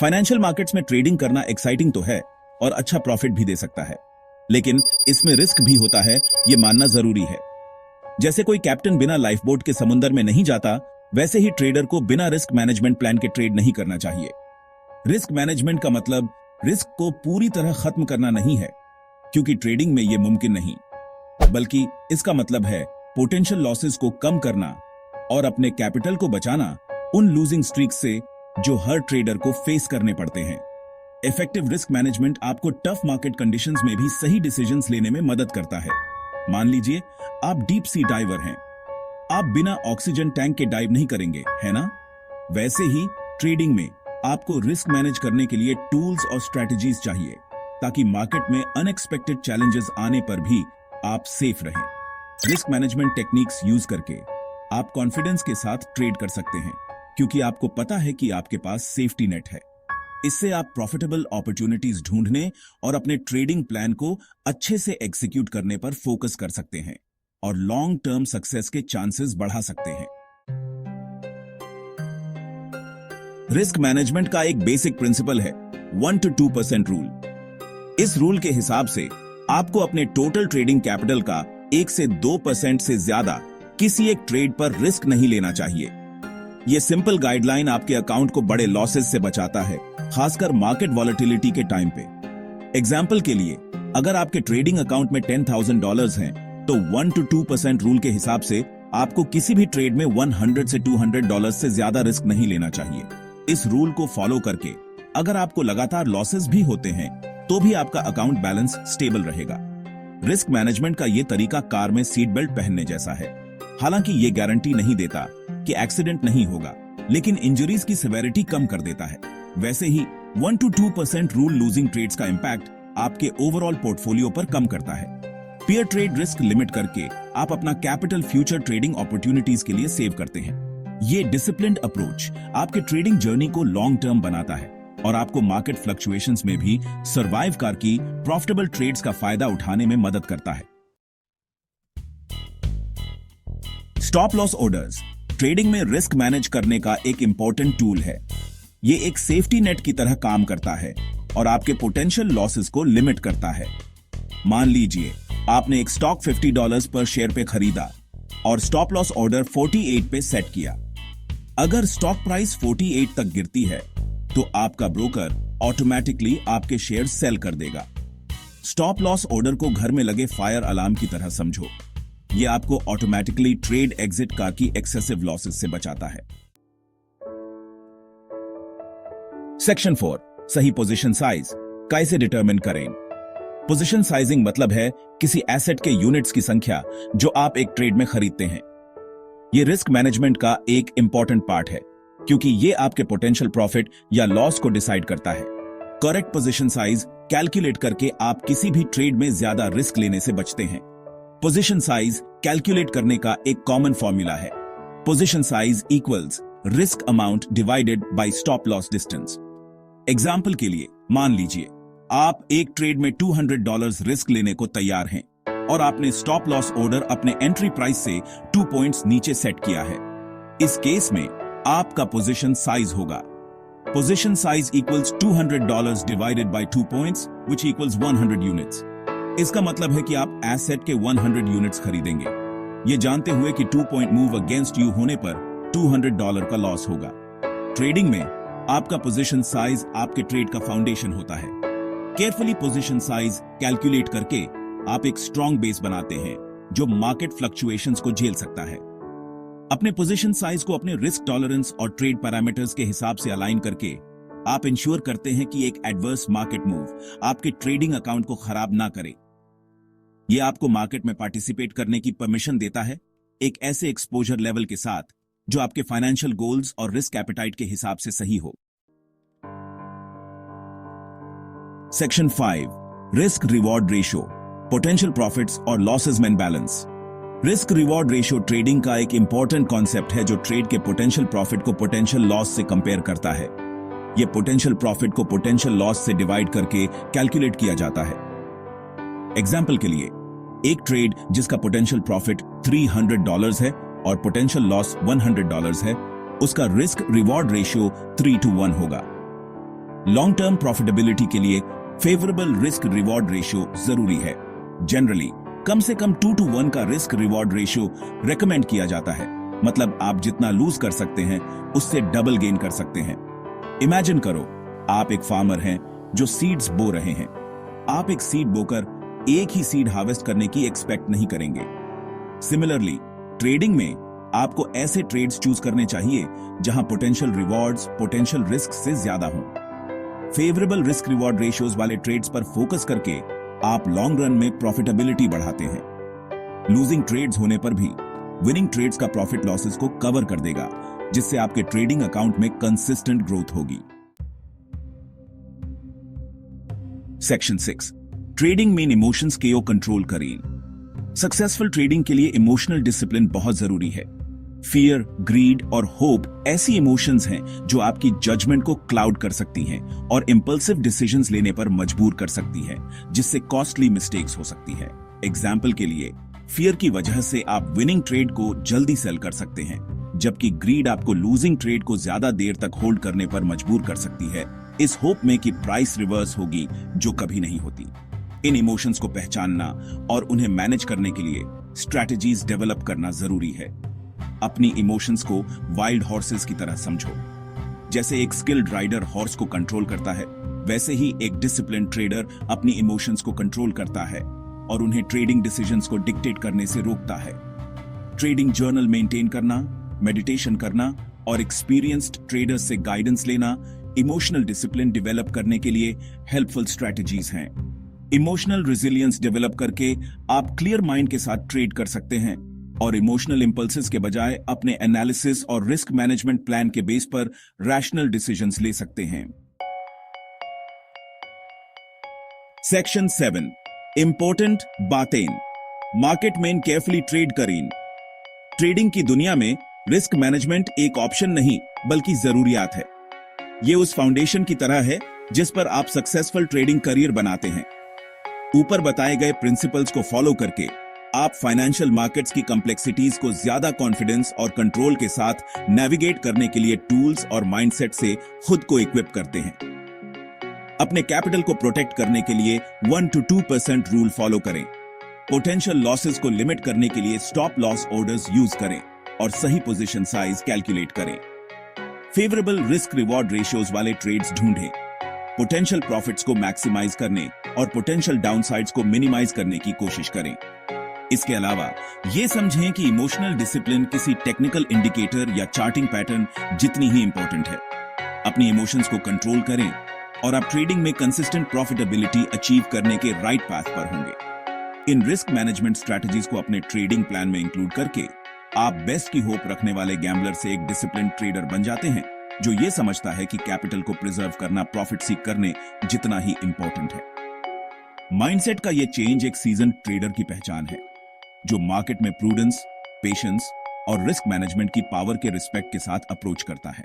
Financial markets में trading करना exciting तो है और अच्छा प्रॉफिट भी दे सकता है, लेकिन इसमें रिस्क भी होता है, ये मानना जरूरी है। जैसे कोई कैप्टन बिना लाइफ बोट के समुद्र में नहीं जाता, वैसे ही ट्रेडर को बिना रिस्क मैनेजमेंट प्लान के ट्रेड नहीं करना चाहिए। रिस्क मैनेजमेंट का मतलब रिस्क को पूरी तरह खत्म करना नहीं है, क्योंकि ट्रेडिंग में यह मुमकिन नहीं, बल्कि इसका मतलब है पोटेंशियल लॉसेस को कम करना और अपने कैपिटल को बचाना उन लूजिंग स्ट्रीक से जो हर ट्रेडर को फेस करने पड़ते हैं। इफेक्टिव रिस्क मैनेजमेंट आपको टफ मार्केट कंडीशंस में भी सही डिसीजंस लेने में मदद करता है। मान लीजिए आप डीप सी डाइवर हैं, आप बिना ऑक्सीजन टैंक के डाइव नहीं करेंगे, है ना? वैसे ही ट्रेडिंग में आपको रिस्क मैनेज करने के लिए टूल्स और स्ट्रेटजीज चाहिए, ताकि मार्केट में अनएक्सपेक्टेड चैलेंजेस आने पर भी आप सेफ रहें। रिस्क मैनेजमेंट टेक्निक्स यूज करके आप कॉन्फिडेंस के साथ ट्रेड कर सकते हैं, क्योंकि आपको पता है कि आपके पास सेफ्टी नेट है। इससे आप प्रॉफिटेबल अपॉर्चुनिटीज ढूंढने और अपने ट्रेडिंग प्लान को अच्छे से एग्जीक्यूट करने पर फोकस कर सकते हैं और लॉन्ग टर्म सक्सेस के चांसेस बढ़ा सकते हैं। रिस्क मैनेजमेंट का एक बेसिक प्रिंसिपल है 1 to 2% रूल। इस रूल के हिसाब से आपको अपने टोटल ट्रेडिंग कैपिटल का 1 से 2% से ज्यादा किसी एक ट्रेड पर रिस्क नहीं लेना चाहिए। यह सिंपल गाइडलाइन आपके अकाउंट को बड़े लॉसेस से बचाता है, खासकर मार्केट वॉलेटिलिटी के टाइम पे। एग्जाम्पल के लिए, अगर आपके ट्रेडिंग अकाउंट में $10,000 हैं, तो 1 to 2% रूल के हिसाब से आपको किसी भी ट्रेड में $100 से $200 से ज्यादा रिस्क नहीं लेना चाहिए। इस रूल को फॉलो करके अगर आपको लगातार लॉसेस भी होते हैं, तो भी आपका अकाउंट बैलेंस स्टेबल रहेगा। रिस्क मैनेजमेंट का यह तरीका कार में सीट बेल्ट पहनने जैसा है। हालांकि ये गारंटी नहीं देता कि एक्सीडेंट नहीं होगा, लेकिन इंजरीज की सेवेरिटी कम कर देता है। वैसे ही 1 to 2% रूल लूजिंग ट्रेड्स का इंपैक्ट आपके ओवरऑल पोर्टफोलियो पर कम करता है। पीयर ट्रेड रिस्क लिमिट करके आप अपना कैपिटल फ्यूचर ट्रेडिंग अपॉर्चुनिटीज के लिए सेव करते हैं। ये डिसिप्लिन्ड अप्रोच आपके ट्रेडिंग जर्नी को लॉन्ग टर्म बनाता है और आपको मार्केट फ्लक्चुएशंस में भी सर्वाइव करके प्रॉफिटेबल ट्रेड्स का फायदा उठाने में मदद करता है। स्टॉप लॉस ऑर्डर्स ट्रेडिंग में रिस्क मैनेज करने का एक इंपॉर्टेंट टूल है। ये एक सेफ्टी नेट की तरह काम करता है और आपके पोटेंशियल लॉसेस को लिमिट करता है। मान लीजिए आपने एक स्टॉक $50 पर शेयर पे खरीदा और स्टॉप लॉस ऑर्डर 48 पे सेट किया। अगर स्टॉक प्राइस 48 तक गिरती है, तो आपका ब्रोकर ऑटोमेटिकली आपके शेयर सेल कर देगा। स्टॉप लॉस ऑर्डर को घर में लगे फायर अलार्म की तरह समझो। यह आपको ऑटोमेटिकली ट्रेड एग्जिट का की एक्सेसिव लॉसेस से बचाता है। सेक्शन 4, सही पोजीशन साइज कैसे डिटरमिन करें। पोजीशन साइजिंग मतलब है किसी एसेट के यूनिट्स की संख्या जो आप एक ट्रेड में खरीदते हैं। यह रिस्क मैनेजमेंट का एक इंपॉर्टेंट पार्ट है, क्योंकि यह आपके पोटेंशियल प्रॉफिट या लॉस को डिसाइड करता है। करेक्ट पोजीशन साइज कैलकुलेट करके आप किसी भी ट्रेड में ज्यादा रिस्क लेने से बचते हैं। पोजीशन साइज कैलकुलेट करने का एक कॉमन फॉर्मूला है, position size equals risk amount divided by stop loss distance. Example के लिए, मान लीजिए आप एक ट्रेड में $200 रिस्क लेने को तैयार हैं और आपने स्टॉप लॉस ऑर्डर अपने एंट्री प्राइस से 2 पॉइंट्स नीचे सेट किया है। इस केस में आपका पोजीशन साइज होगा position size equals $200 divided by 2 points which equals 100 units. इसका मतलब है कि आप एसेट के 100 यूनिट्स खरीदेंगे, ये जानते हुए कि 2 पॉइंट मूव अगेंस्ट यू होने पर $200 का लॉस होगा। ट्रेडिंग में आपका पोजीशन साइज आपके ट्रेड का फाउंडेशन होता है। केयरफुली पोजीशन साइज कैलकुलेट करके आप एक स्ट्रॉन्ग बेस बनाते हैं जो मार्केट फ्लक्चुएशंस को झेल सकता है। अपने पोजीशन साइज को अपने रिस्क टॉलरेंस और ट्रेड पैरामीटर्स के हिसाब से अलाइन करके आप इंश्योर करते हैं कि एक एडवर्स मार्केट मूव आपके ट्रेडिंग अकाउंट को खराब ना करे। यह आपको मार्केट में पार्टिसिपेट करने की परमिशन देता है, एक ऐसे एक्सपोजर लेवल के साथ जो आपके फाइनेंशियल गोल्स और रिस्क एपेटाइट के हिसाब से सही हो। Section 5, risk reward ratio, potential profits और लॉसेस में balance. Risk reward ratio trading का एक इंपॉर्टेंट कॉन्सेप्ट है जो ट्रेड के पोटेंशियल प्रॉफिट को पोटेंशियल लॉस से कंपेयर करता है। यह पोटेंशियल प्रॉफिट को पोटेंशियल लॉस से डिवाइड करके कैलकुलेट किया जाता है। एग्जाम्पल के लिए, एक ट्रेड जिसका पोटेंशियल प्रॉफिट $300 है और पोटेंशियल लॉस $100 है, उसका रिस्क रिवॉर्ड रेशियो 3 to 1 होगा। लॉन्ग टर्म प्रॉफिटेबिलिटी के लिए फेवरेबल रिस्क रिवॉर्ड रेशियो जरूरी है। जनरली कम से कम 2 to 1 का रिस्क रिवॉर्ड रेशियो रेकमेंड किया जाता है। मतलब आप जितना लूज कर सकते हैं उससे डबल गेन कर सकते हैं। इमेजिन करो, आप एक फार्मर हैं जो सीड्स बो रहे हैं। आप एक सीड बोकर एक ही सीड हार्वेस्ट करने की एक्सपेक्ट नहीं करेंगे। सिमिलरली ट्रेडिंग में आपको ऐसे ट्रेड्स चूज करने चाहिए जहां पोटेंशियल रिवॉर्ड्स पोटेंशियल रिस्क से ज्यादा हों। फेवरेबल रिस्क रिवॉर्ड रेशियोज वाले ट्रेड्स पर फोकस करके आप लॉन्ग रन में प्रॉफिटेबिलिटी बढ़ाते हैं। लूजिंग ट्रेड्स होने पर भी विनिंग ट्रेड्स का प्रॉफिट लॉसेस को कवर कर देगा, जिससे आपके ट्रेडिंग अकाउंट में कंसिस्टेंट ग्रोथ होगी। सेक्शन 6, ट्रेडिंग में इमोशंस को कंट्रोल करें। सक्सेसफुल ट्रेडिंग के लिए इमोशनल डिसिप्लिन बहुत जरूरी है। फियर, ग्रीड और होप ऐसी इमोशंस हैं जो आपकी जजमेंट को क्लाउड कर सकती हैं और इंपल्सिव डिसीजंस लेने पर मजबूर कर सकती है, जिससे कॉस्टली मिस्टेक्स हो सकती है। एग्जाम्पल के लिए, फियर की वजह से आप विनिंग ट्रेड को जल्दी सेल कर सकते हैं, जबकि ग्रीड आपको लूजिंग ट्रेड को ज्यादा देर तक होल्ड करने पर मजबूर कर सकती है, इस होप में कि प्राइस रिवर्स होगी, जो कभी नहीं होती। इन इमोशंस को पहचानना और उन्हें मैनेज करने के लिए स्ट्रैटेजीज डेवलप करना जरूरी है। अपनी इमोशंस को वाइल्ड हॉर्सेस की तरह समझो। जैसे एक स्किल्ड राइडर हॉर्स को कंट्रोल करता है, वैसे ही एक डिसिप्लिन ट्रेडर अपनी इमोशंस को कंट्रोल करता है और उन्हें ट्रेडिंग डिसीजंस को डिक्टेट करने से रोकता है। ट्रेडिंग जर्नल मेंटेन करना, मेडिटेशन करना और एक्सपीरियंस्ड ट्रेडर्स से गाइडेंस लेना इमोशनल डिसिप्लिन डेवलप करने के लिए हेल्पफुल स्ट्रैटेजीज हैं। इमोशनल रेजिलियंस डेवलप करके आप क्लियर माइंड के साथ ट्रेड कर सकते हैं और इमोशनल इंपल्सेस के बजाय अपने एनालिसिस और रिस्क मैनेजमेंट प्लान के बेस पर रैशनल डिसीजंस ले सकते हैं। सेक्शन 7, इंपॉर्टेंट बातें। मार्केट में केयरफुली ट्रेड करें। ट्रेडिंग की दुनिया में रिस्क मैनेजमेंट एक ऑप्शन नहीं बल्कि जरूरियात है। यह उस फाउंडेशन की तरह है जिस पर आप सक्सेसफुल ट्रेडिंग करियर बनाते हैं। ऊपर बताए गए प्रिंसिपल्स को फॉलो करके आप फाइनेंशियल मार्केट्स की कॉम्प्लेक्सिटीज को ज्यादा कॉन्फिडेंस और कंट्रोल के साथ नेविगेट करने के लिए टूल्स और माइंडसेट से खुद को इक्विप करते हैं। अपने कैपिटल को प्रोटेक्ट करने के लिए 1 to 2% रूल फॉलो करें। पोटेंशियल लॉसेस को लिमिट करने के लिए स्टॉप लॉस ऑर्डर्स यूज करें और सही पोजीशन साइज कैलकुलेट करें। फेवरेबल रिस्क रिवॉर्ड रेशियोज वाले ट्रेड्स ढूंढें। पोटेंशियल प्रॉफिट्स को मैक्सिमाइज करने और पोटेंशियल डाउनसाइड्स को मिनिमाइज करने की कोशिश करें। इसके अलावा यह समझें कि इमोशनल डिसिप्लिन किसी टेक्निकल इंडिकेटर या चार्टिंग पैटर्न जितनी ही इंपॉर्टेंट है। अपनी इमोशंस को कंट्रोल करें और आप ट्रेडिंग में कंसिस्टेंट प्रॉफिटेबिलिटी अचीव करने के राइट पाथ पर होंगे। इन रिस्क मैनेजमेंट स्ट्रैटेजीज को अपने ट्रेडिंग प्लान में इंक्लूड करके आप बेस्ट की होप रखने वाले गैम्बलर से एक डिसिप्लिन ट्रेडर बन जाते हैं, जो ये समझता है कि कैपिटल को प्रिजर्व करना प्रॉफिट सीक करने जितना ही इंपॉर्टेंट है। माइंडसेट का यह चेंज एक सीजन ट्रेडर की पहचान है, जो मार्केट में प्रूडेंस, पेशेंस और रिस्क मैनेजमेंट की पावर के रिस्पेक्ट के साथ अप्रोच करता है।